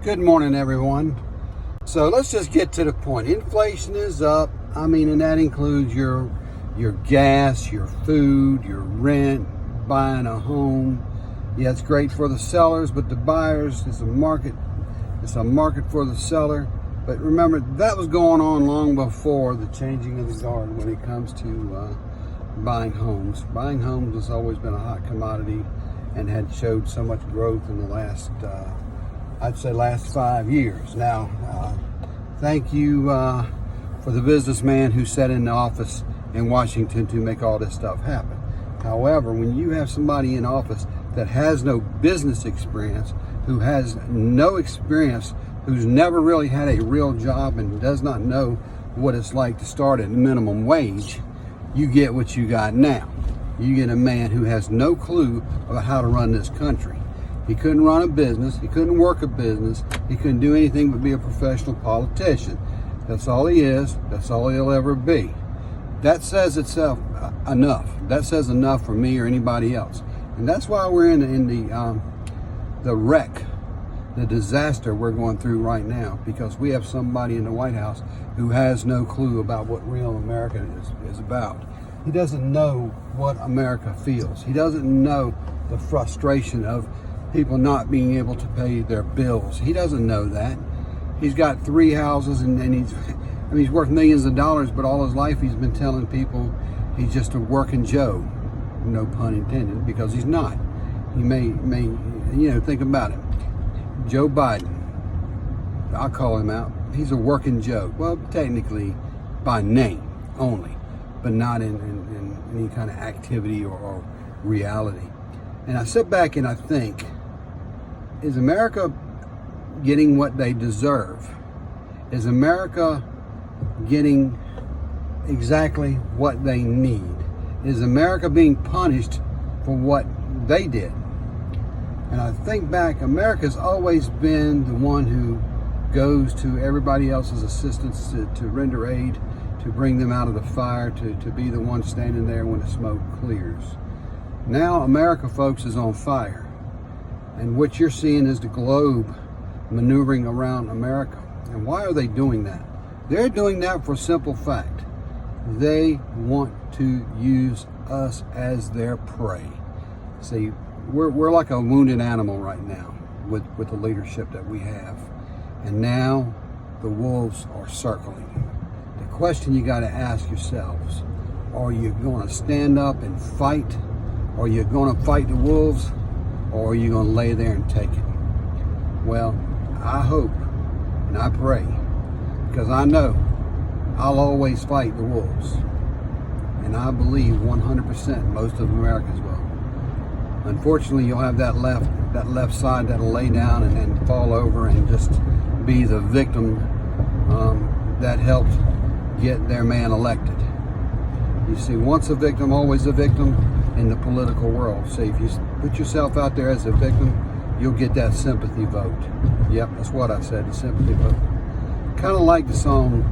Good morning, everyone. So let's just get to the point. Inflation is up. And that includes your gas, your food, your rent, buying a home. Yeah, it's great for the sellers, but the buyers, it's a market for the seller. But remember, that was going on long before the changing of the guard when it comes to buying homes. Buying homes has always been a hot commodity and had showed so much growth in the last, I'd say last 5 years. Now, thank you for the businessman who sat in the office in Washington to make all this stuff happen. However, when you have somebody in office that has no business experience, who has no experience, who's never really had a real job and does not know what it's like to start at minimum wage, you get what you got now. You get a man who has no clue about how to run this country. He couldn't run a business. He couldn't work a business. He couldn't do anything but be a professional politician. That's all he is. That's all he'll ever be. That says itself enough. That says enough for me or anybody else. And that's why we're in the wreck, the disaster we're going through right now, because we have somebody in the White House who has no clue about what real America is about. He doesn't know what America feels. He doesn't know the frustration of people not being able to pay their bills. He doesn't know that. He's got 3 houses and he's worth millions of dollars, but all his life he's been telling people he's just a working Joe. No pun intended, because he's not. He may think about it. Joe Biden, I'll call him out. He's a working Joe. Well, technically by name only, but not in any kind of activity or reality. And I sit back and I think, is America getting what they deserve? Is America getting exactly what they need? Is America being punished for what they did? And I think back, America's always been the one who goes to everybody else's assistance to render aid, to bring them out of the fire, to be the one standing there when the smoke clears. Now America, folks, is on fire. And what you're seeing is the globe maneuvering around America. And why are they doing that? They're doing that for a simple fact. They want to use us as their prey. See, we're like a wounded animal right now with the leadership that we have. And now the wolves are circling. The question you got to ask yourselves, are you going to stand up and fight? Are you going to fight the wolves? Or are you going to lay there and take it? Well, I hope and I pray, because I know I'll always fight the wolves. And I believe 100% most of Americans will. Unfortunately, you'll have that left side that'll lay down and fall over and just be the victim that helped get their man elected. You see, once a victim, always a victim in the political world. So if you put yourself out there as a victim, you'll get that sympathy vote. Yep, that's what I said, the sympathy vote. Kind of like the song,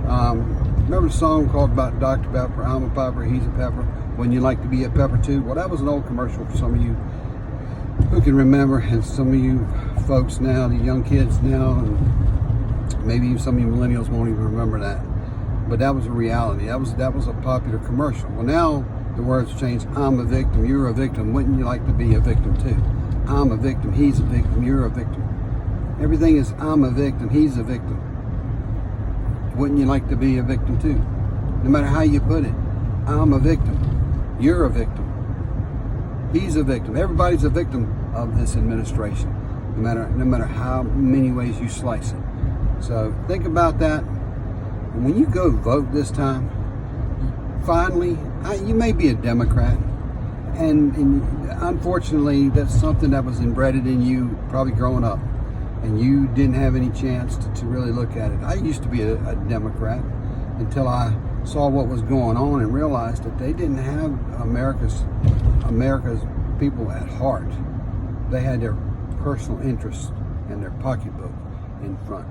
remember the song called about Dr. Pepper, I'm a pepper, he's a pepper, wouldn't you like to be a pepper too? Well, that was an old commercial for some of you who can remember, and some of you folks now, the young kids now, and maybe even some of you millennials won't even remember that. But that was a reality. That was a popular commercial. Well, now the words changed. I'm a victim, you're a victim, wouldn't you like to be a victim too? I'm a victim, he's a victim, you're a victim. Everything is I'm a victim, he's a victim. Wouldn't you like to be a victim too? No matter how you put it, I'm a victim, you're a victim, he's a victim. Everybody's a victim of this administration, no matter how many ways you slice it. So think about that. And when you go vote this time, finally, you may be a Democrat, and unfortunately, that's something that was embedded in you probably growing up, and you didn't have any chance to really look at it. I used to be a Democrat until I saw what was going on and realized that they didn't have America's people at heart. They had their personal interests and their pocketbook in front.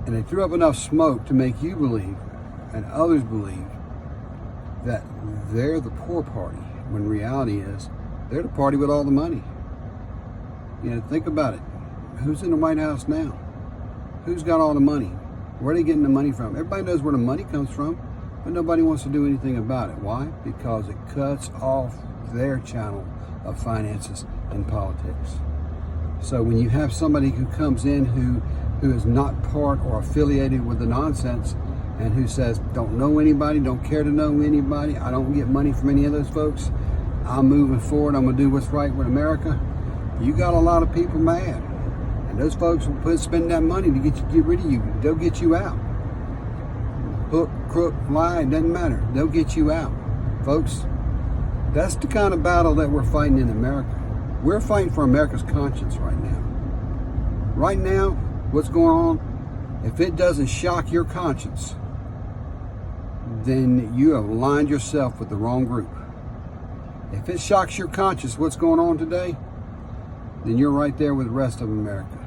And they threw up enough smoke to make you believe, and others believe, that they're the poor party, when reality is they're the party with all the money. Think about it. who's in the White House now? Who's got all the money? Where are they getting the money from? Everybody knows where the money comes from, but nobody wants to do anything about it. Why? Because it cuts off their channel of finances and politics. So when you have somebody who comes in who is not part or affiliated with the nonsense, and who says, don't know anybody, don't care to know anybody, I don't get money from any of those folks, I'm moving forward, I'm going to do what's right with America, you got a lot of people mad. And those folks will spend that money to get rid of you. They'll get you out. Hook, crook, lie, it doesn't matter. They'll get you out. Folks, that's the kind of battle that we're fighting in America. We're fighting for America's conscience right now. Right now, what's going on, if it doesn't shock your conscience, then you have aligned yourself with the wrong group. If it shocks your conscience what's going on today, then you're right there with the rest of America.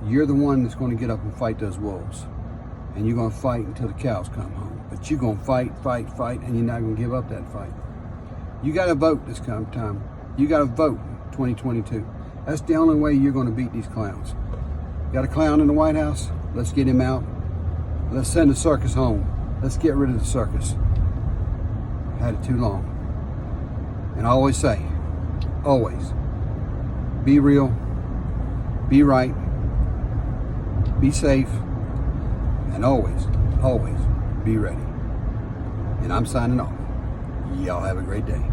You're the one that's going to get up and fight those wolves. And you're going to fight until the cows come home. But you're going to fight, and you're not going to give up that fight. You got to vote this time. You got to vote 2022. That's the only way you're going to beat these clowns. Got a clown in the White House? Let's get him out. Let's send the circus home. Let's get rid of the circus. Had it too long. And I always say, always, be real, be right, be safe, and always be ready. And I'm signing off. Y'all have a great day.